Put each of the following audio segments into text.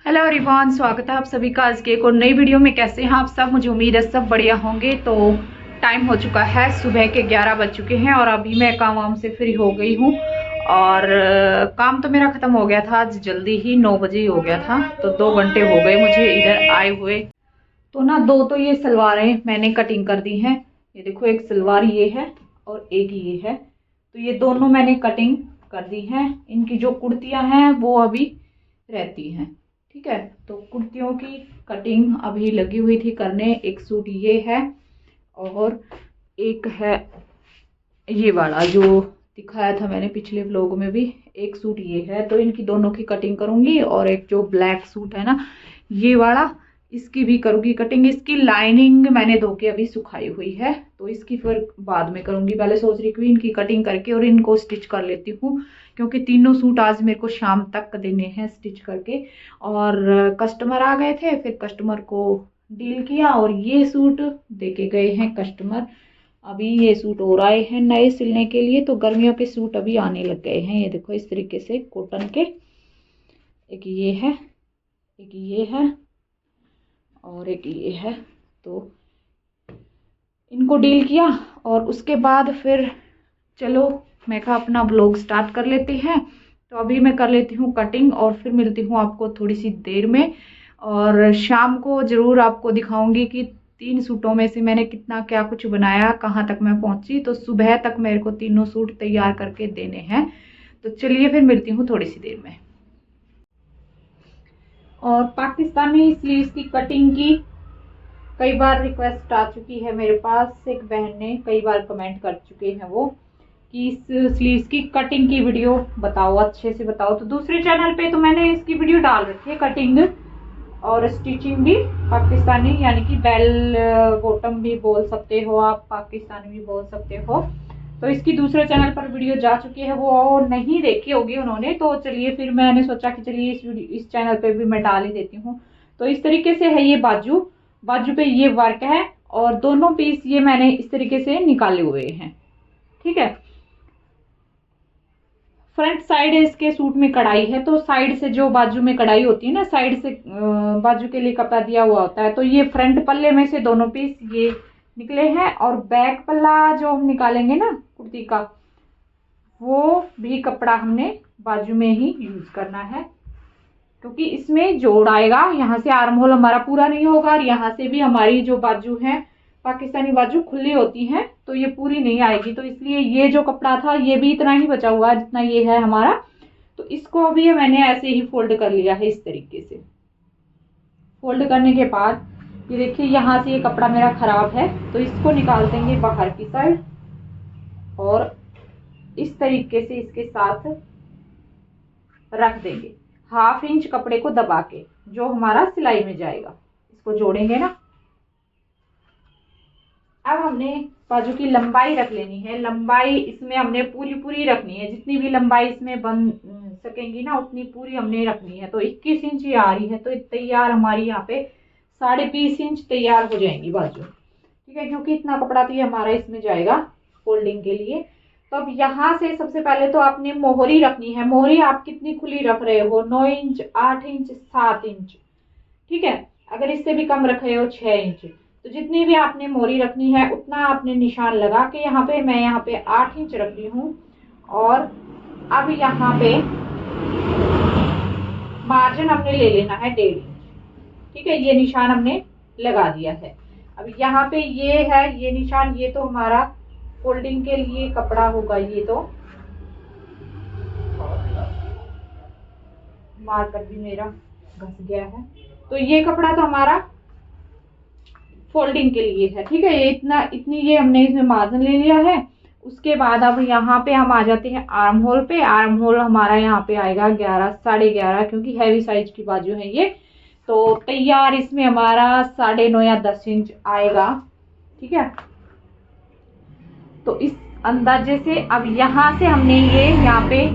Hello everyone, स्वागत है आप सभी का आज के एक और नई वीडियो में। कैसे हैं आप सब? मुझे उम्मीद है सब बढ़िया होंगे। तो टाइम हो चुका है, सुबह के 11 बज चुके हैं और अभी मैं काम वाम से फ्री हो गई हूँ। और काम तो मेरा ख़त्म हो गया था, आज जल्दी ही 9 बजे ही हो गया था। तो 2 घंटे हो गए मुझे इधर आए हुए। तो ना दो तो ये सलवारें मैंने कटिंग कर दी हैं। ये देखो, एक सलवार ये है और एक ये है। तो ये दोनों मैंने कटिंग कर दी हैं। इनकी जो कुर्तियाँ हैं वो अभी रहती हैं। ठीक है, तो कुर्तियों की कटिंग अभी लगी हुई थी करने। एक सूट ये है और एक है ये वाला जो दिखाया था मैंने पिछले व्लॉग में भी। एक सूट ये है, तो इनकी दोनों की कटिंग करूंगी। और एक जो ब्लैक सूट है ना ये वाला, इसकी भी करूंगी कटिंग। इसकी लाइनिंग मैंने धो के अभी सुखाई हुई है, तो इसकी फिर बाद में करूंगी। पहले सोच रही थी इनकी कटिंग करके और इनको स्टिच कर लेती हूँ, क्योंकि तीनों सूट आज मेरे को शाम तक देने हैं स्टिच करके। और कस्टमर आ गए थे, फिर कस्टमर को डील किया और ये सूट देके गए हैं कस्टमर। अभी ये सूट और आए हैं नए सिलने के लिए। तो गर्मियों के सूट अभी आने लग गए हैं। ये देखो इस तरीके से कॉटन के। एक ये है, एक ये है और एक ये है। तो इनको डील किया और उसके बाद फिर चलो मैं कहा अपना ब्लॉग स्टार्ट कर लेते हैं। तो अभी मैं कर लेती हूँ कटिंग और फिर मिलती हूँ आपको थोड़ी सी देर में। और शाम को ज़रूर आपको दिखाऊंगी कि 3 सूटों में से मैंने कितना क्या कुछ बनाया, कहाँ तक मैं पहुँची। तो सुबह तक मेरे को तीनों सूट तैयार करके देने हैं। तो चलिए फिर मिलती हूँ थोड़ी सी देर में। और पाकिस्तानी स्लीव्स की कटिंग की कई बार रिक्वेस्ट आ चुकी है मेरे पास। एक बहन ने कई बार कमेंट कर चुके हैं वो कि इस स्लीव्स की कटिंग की वीडियो बताओ, अच्छे से बताओ। तो दूसरे चैनल पे तो मैंने इसकी वीडियो डाल रखी है, कटिंग और स्टिचिंग भी पाकिस्तानी, यानी कि बेल बॉटम भी बोल सकते हो आप, पाकिस्तानी भी बोल सकते हो। तो इसकी दूसरे चैनल पर वीडियो जा चुकी है, वो नहीं देखी होगी उन्होंने। तो चलिए फिर मैंने सोचा कि चलिए इस चैनल पे भी मैं डाल ही देती हूँ। तो इस तरीके से है ये बाजू पे ये वर्क है और दोनों पीस ये मैंने इस तरीके से निकाले हुए हैं। ठीक है, फ्रंट साइड इसके सूट में कढ़ाई है। तो साइड से जो बाजू में कढ़ाई होती है ना, साइड से बाजू के लिए कपड़ा दिया हुआ होता है। तो ये फ्रंट पल्ले में से दोनों पीस ये निकले हैं। और बैक पल्ला जो हम निकालेंगे ना कुर्ती का, वो भी कपड़ा हमने बाजू में ही यूज करना है, क्योंकि इसमें जोड़ आएगा। यहाँ से आर्म होल हमारा पूरा नहीं होगा और यहाँ से भी हमारी जो बाजू है पाकिस्तानी बाजू खुली होती है, तो ये पूरी नहीं आएगी। तो इसलिए ये जो कपड़ा था ये भी इतना ही बचा हुआ है जितना ये है हमारा। तो इसको भी मैंने ऐसे ही फोल्ड कर लिया है इस तरीके से। फोल्ड करने के बाद ये देखिए यहाँ से ये कपड़ा मेरा खराब है, तो इसको निकाल देंगे बाहर की साइड और इस तरीके से इसके साथ रख देंगे। 1/2 इंच कपड़े को दबा के जो हमारा सिलाई में जाएगा, इसको जोड़ेंगे ना। अब हमने बाजू की लंबाई रख लेनी है। लंबाई इसमें हमने पूरी रखनी है, जितनी भी लंबाई इसमें बन सकेंगी ना उतनी पूरी हमने रखनी है। तो 21 इंच ये आ रही है, तो तैयार हमारी यहाँ पे 20.5 इंच तैयार हो जाएंगी बाजू। ठीक है, क्योंकि इतना कपड़ा तो ये हमारा इसमें जाएगा फोल्डिंग के लिए। तो अब यहाँ से सबसे पहले तो आपने मोहरी रखनी है। मोहरी आप कितनी खुली रख रहे हो? 9 इंच, 8 इंच, 7 इंच। ठीक है, अगर इससे भी कम रख रहे हो 6 इंच, तो जितनी भी आपने मोहरी रखनी है उतना आपने निशान लगा के यहाँ पे, मैं यहाँ पे 8 इंच रख रही हूँ। और अब यहाँ पे मार्जिन हमने ले लेना है 1.5 इंच। ठीक है, ये निशान हमने लगा दिया है। अब यहाँ पे ये है ये निशान, ये तो हमारा फोल्डिंग के लिए कपड़ा होगा। ये तो मार्कर भी मेरा घस गया है। तो ये कपड़ा तो हमारा फोल्डिंग के लिए है। ठीक है, ये इतनी ये हमने इसमें मार्जिन ले लिया है। उसके बाद अब यहाँ पे हम आ जाते हैं आर्म होल पे। आर्म होल हमारा यहाँ पे आएगा 11, 11.5, क्योंकि हैवी साइज की बाजू है ये। तो तैयार इसमें हमारा 9.5 या 10 इंच आएगा। ठीक है, तो इस अंदाजे से अब यहाँ से हमने ये यहाँ पे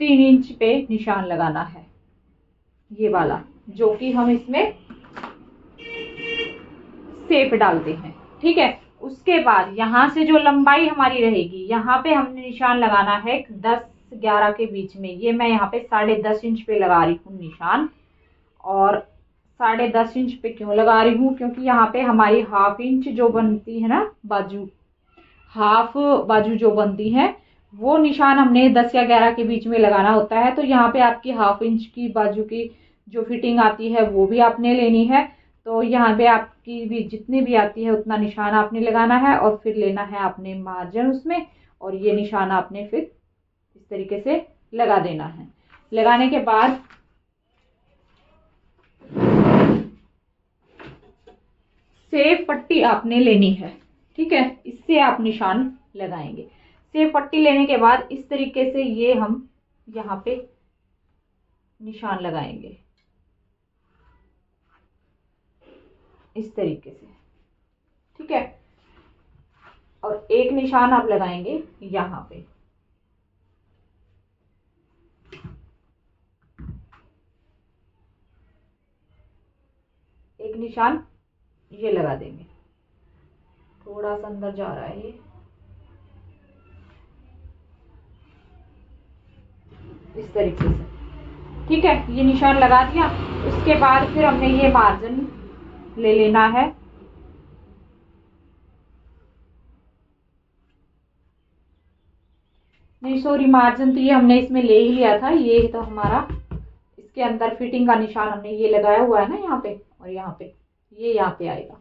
3 इंच पे निशान लगाना है, ये वाला जो कि हम इसमें शेप डालते हैं। ठीक है, उसके बाद यहाँ से जो लंबाई हमारी रहेगी, यहाँ पे हमने निशान लगाना है 10 11 के बीच में। ये मैं यहाँ पे 10.5 इंच पे लगा रही हूँ निशान। और 10.5 इंच पे क्यों लगा रही हूँ, क्योंकि यहाँ पे हमारी हाफ इंच जो बनती है ना बाजू, हाफ बाजू जो बनती है वो निशान हमने 10 या 11 के बीच में लगाना होता है। तो यहाँ पे आपकी हाफ इंच की बाजू की जो फिटिंग आती है वो भी आपने लेनी है। तो यहाँ पे आपकी भी जितनी भी आती है उतना निशान आपने लगाना है और फिर लेना है आपने मार्जिन उसमें, और ये निशान आपने फिर इस तरीके से लगा देना है। लगाने के बाद सेव पट्टी आपने लेनी है, ठीक है, इससे आप निशान लगाएंगे। सेव पट्टी लेने के बाद इस तरीके से ये हम यहाँ पे निशान लगाएंगे, इस तरीके से, ठीक है। और एक निशान आप लगाएंगे यहाँ पे, एक निशान ये लगा देंगे। थोड़ा सा अंदर जा रहा है ये, इस तरीके से, ठीक है। ये निशान लगा दिया। उसके बाद फिर हमने ये मार्जिन ले लेना है। नहीं सॉरी, मार्जिन तो ये हमने इसमें ले ही लिया था। ये तो हमारा इसके अंदर फिटिंग का निशान हमने ये लगाया हुआ है ना यहाँ पे, और यहाँ पे ये यहाँ पे आएगा।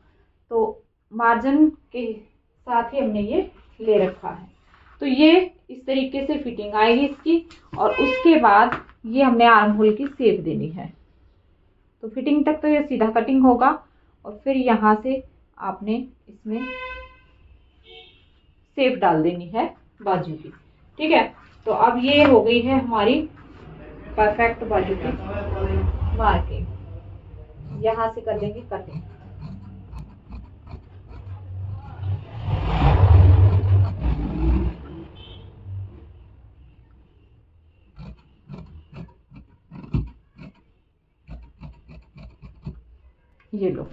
तो मार्जिन के साथ ही हमने ये ले रखा है। तो ये इस तरीके से फिटिंग आएगी इसकी। और उसके बाद ये हमने आर्म होल की शेप देनी है। तो फिटिंग तक तो ये सीधा कटिंग होगा, और फिर यहाँ से आपने इसमें शेप डाल देनी है बाजू की, ठीक है। तो अब ये हो गई है हमारी परफेक्ट बाजू की मार्किंग। यहाँ से कर देंगे कटिंग। ये लो,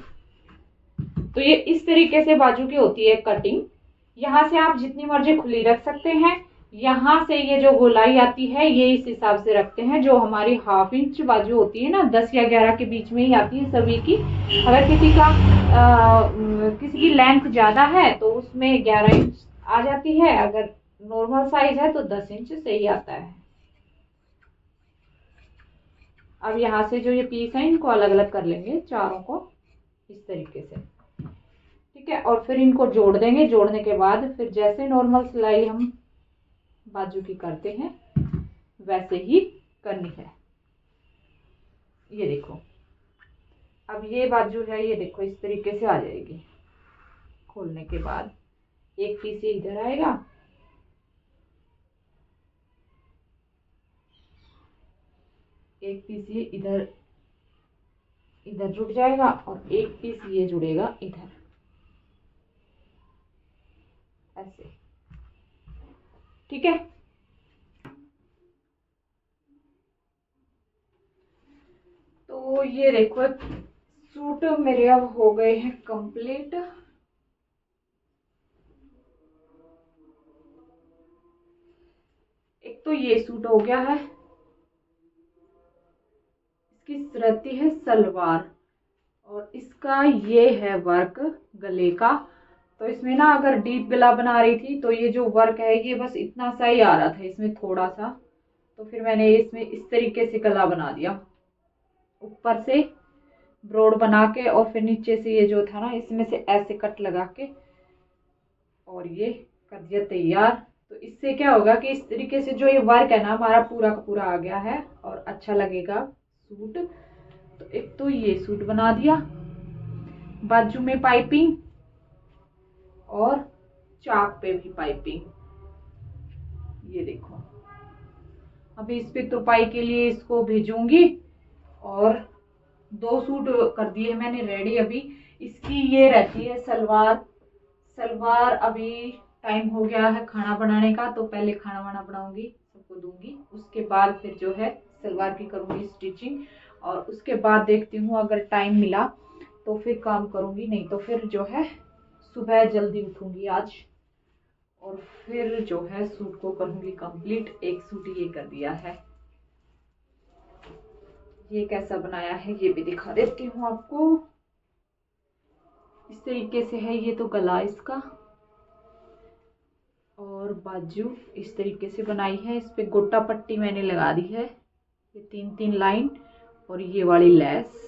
तो ये इस तरीके से बाजू की होती है कटिंग। यहाँ से आप जितनी मर्जी खुली रख सकते हैं। यहाँ से ये जो गोलाई आती है ये इस हिसाब से रखते हैं। जो हमारी हाफ इंच बाजू होती है ना, 10 या 11 के बीच में ही आती है सभी की। अगर किसी की लेंथ ज्यादा है तो उसमें 11 इंच आ जाती है, अगर नॉर्मल साइज है तो 10 इंच सही आता है। अब यहाँ से जो ये पीस है इनको अलग अलग कर लेंगे, चारों को इस तरीके से, ठीक है। और फिर इनको जोड़ देंगे। जोड़ने के बाद फिर जैसे नॉर्मल सिलाई हम बाजू की करते हैं वैसे ही करनी है। ये देखो, अब ये बाजू है, ये देखो इस तरीके से आ जाएगी। खोलने के बाद एक पीस ये इधर आएगा, एक पीस ये इधर इधर जुड़ जाएगा, और एक पीस ये जुड़ेगा इधर, ऐसे, ठीक है। तो ये देखो सूट मेरे अब हो गए हैं कंप्लीट। एक तो ये सूट हो गया है, इसकी रहती है सलवार, और इसका ये है वर्क गले का। तो इसमें ना अगर डीप गला बना रही थी तो ये जो वर्क है ये बस इतना सा ही आ रहा था इसमें थोड़ा सा। तो फिर मैंने इसमें इस तरीके से गला बना दिया, ऊपर से ब्रॉड बना के, और फिर नीचे से ये जो था ना इसमें से ऐसे कट लगा के, और ये कर दिया तैयार। तो इससे क्या होगा कि इस तरीके से जो ये वर्क है ना हमारा पूरा का पूरा आ गया है, और अच्छा लगेगा सूट। तो एक तो ये सूट बना दिया, बाजू में पाइपिंग और चाक पे भी पाइपिंग। ये देखो, अभी इस पे तुरपाई के लिए इसको भेजूंगी। और 2 सूट कर दिए मैंने रेडी। अभी इसकी ये रहती है सलवार। सलवार अभी टाइम हो गया है खाना बनाने का, तो पहले खाना वाना बनाऊंगी, सबको दूंगी, उसके बाद फिर जो है सलवार की करूंगी स्टिचिंग। और उसके बाद देखती हूँ अगर टाइम मिला तो फिर काम करूंगी, नहीं तो फिर जो है सुबह जल्दी उठूंगी आज और फिर जो है सूट को करूँगी कंप्लीट। एक सूट ये कर दिया है। ये कैसा बनाया है ये भी दिखा देती हूँ आपको। इस तरीके से है। ये तो गला इसका, और बाजू इस तरीके से बनाई है। इस पे गोटा पट्टी मैंने लगा दी है, ये 3-3 लाइन, और ये वाली लेस।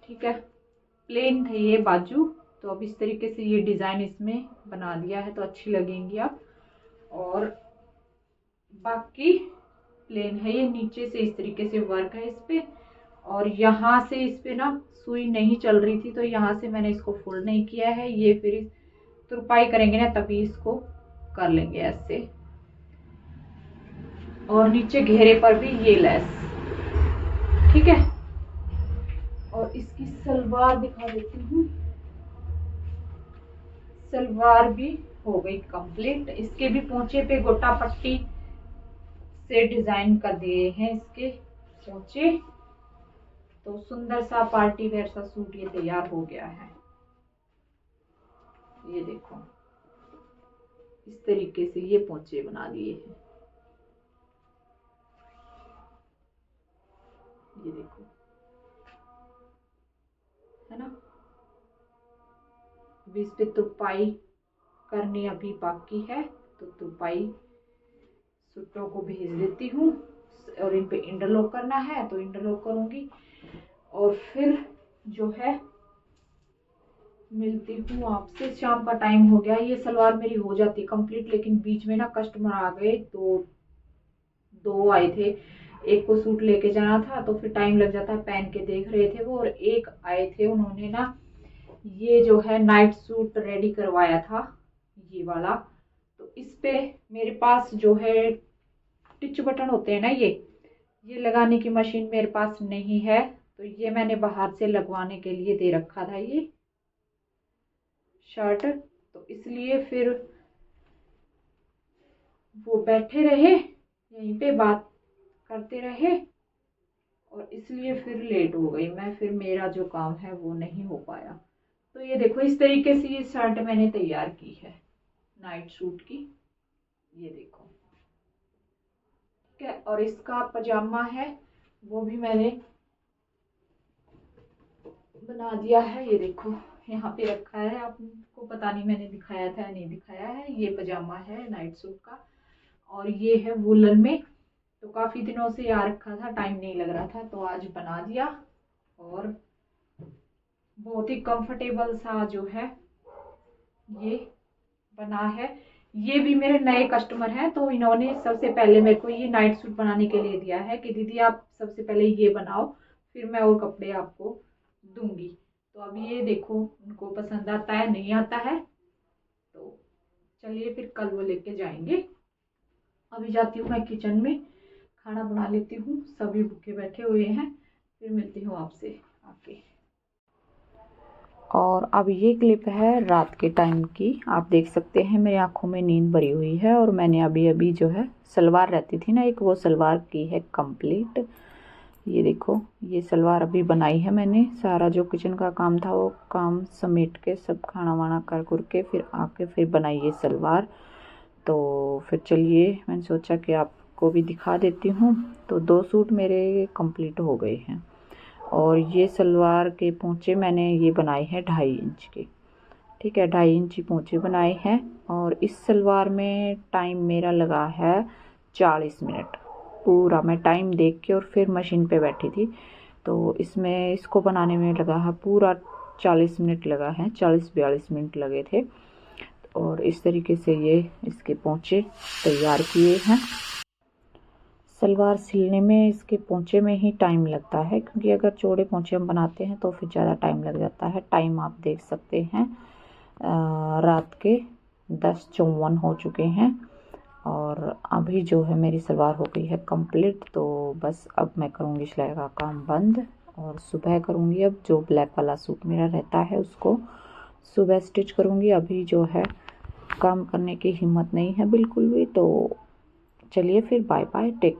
ठीक है, प्लेन है ये बाजू। तो अब इस तरीके से ये डिजाइन इसमें बना दिया है तो अच्छी लगेंगी आप। और बाकी प्लेन है ये। नीचे से इस तरीके से वर्क है इस पे, और यहाँ से इस पे ना सुई नहीं चल रही थी तो यहाँ से मैंने इसको फोल्ड नहीं किया है। ये फिर तुरपाई करेंगे ना तभी इसको कर लेंगे ऐसे। और नीचे घेरे पर भी ये लेस। ठीक है, और इसकी सलवार दिखा देती हूँ। सलवार भी हो गई कंप्लीट। इसके भी पोंचे पे गोटा पट्टी से डिजाइन कर दिए हैं इसके पोंचे। तो सुंदर सा पार्टी वेयर सा सूट ये तैयार हो गया है। ये देखो इस तरीके से ये पोंचे बना दिए हैं। ये देखो, है ना। अभी इस पे तुरपाई करनी अभी बाकी है, तो तुरपाई सूटों को भेज देती हूँ। और इन पे इंटरलॉक करना है तो इंटरलॉक करूंगी। और फिर जो है मिलती हूँ आपसे। शाम का टाइम हो गया। ये सलवार मेरी हो जाती कंप्लीट, लेकिन बीच में ना कस्टमर आ गए। तो दो आए थे, एक को सूट लेके जाना था तो फिर टाइम लग जाता है। पहन के देख रहे थे वो। और एक आए थे, उन्होंने ना ये जो है नाइट सूट रेडी करवाया था, ये वाला। तो इस पे मेरे पास जो है टिच बटन होते हैं ना, ये लगाने की मशीन मेरे पास नहीं है। तो ये मैंने बाहर से लगवाने के लिए दे रखा था ये शर्ट। तो इसलिए फिर वो बैठे रहे यहीं पे, बात करते रहे, और इसलिए फिर लेट हो गई मैं। फिर मेरा जो काम है वो नहीं हो पाया। तो ये देखो इस तरीके से ये शर्ट मैंने तैयार की है नाइट सूट की। ये देखो, ठीक है। और इसका पजामा है वो भी मैंने बना दिया है। ये देखो यहाँ पे रखा है। आपको पता नहीं मैंने दिखाया था या नहीं दिखाया है। ये पजामा है नाइट सूट का, और ये है वुलन में। तो काफी दिनों से आ रखा था, टाइम नहीं लग रहा था, तो आज बना दिया। और बहुत ही कंफर्टेबल सा जो है ये बना है। ये भी मेरे नए कस्टमर हैं, तो इन्होंने सबसे पहले मेरे को ये नाइट सूट बनाने के लिए दिया है कि दीदी आप सबसे पहले ये बनाओ, फिर मैं और कपड़े आपको दूंगी। तो अब ये देखो उनको पसंद आता है नहीं आता है। तो चलिए फिर कल वो लेके जाएंगे। अभी जाती हूँ मैं किचन में, खाना बना लेती हूँ। सभी भूखे बैठे हुए हैं। फिर मिलती हूँ आपसे आके। और अब ये क्लिप है रात के टाइम की। आप देख सकते हैं मेरी आंखों में नींद भरी हुई है। और मैंने अभी अभी जो है सलवार रहती थी ना एक, वो सलवार की है कंप्लीट। ये देखो ये सलवार अभी बनाई है मैंने। सारा जो किचन का काम था वो काम समेट के सब खाना वाना कर के फिर आके फिर बनाई ये सलवार। तो फिर चलिए मैंने सोचा कि आपको भी दिखा देती हूँ। तो 2 सूट मेरे कंप्लीट हो गए हैं। और ये सलवार के पोंचे मैंने ये बनाए हैं 2.5 इंच के। ठीक है, 2.5 इंची पोंचे बनाए हैं। और इस सलवार में टाइम मेरा लगा है 40 मिनट पूरा। मैं टाइम देख के और फिर मशीन पे बैठी थी। तो इसमें इसको बनाने में लगा है पूरा 40 मिनट लगा है, 40-42 मिनट लगे थे। और इस तरीके से ये इसके पोंचे तैयार किए हैं। सलवार सिलने में इसके पोंचे में ही टाइम लगता है, क्योंकि अगर चौड़े पोंचे हम बनाते हैं तो फिर ज़्यादा टाइम लग जाता है। टाइम आप देख सकते हैं रात के 10:54 हो चुके हैं। और अभी जो है मेरी सलवार हो गई है कंप्लीट। तो बस अब मैं करूँगी सिलाई का काम बंद, और सुबह करूँगी। अब जो ब्लैक वाला सूट मेरा रहता है उसको सुबह स्टिच करूँगी। अभी जो है काम करने की हिम्मत नहीं है बिल्कुल भी। तो चलिए फिर बाय बाय, टेक।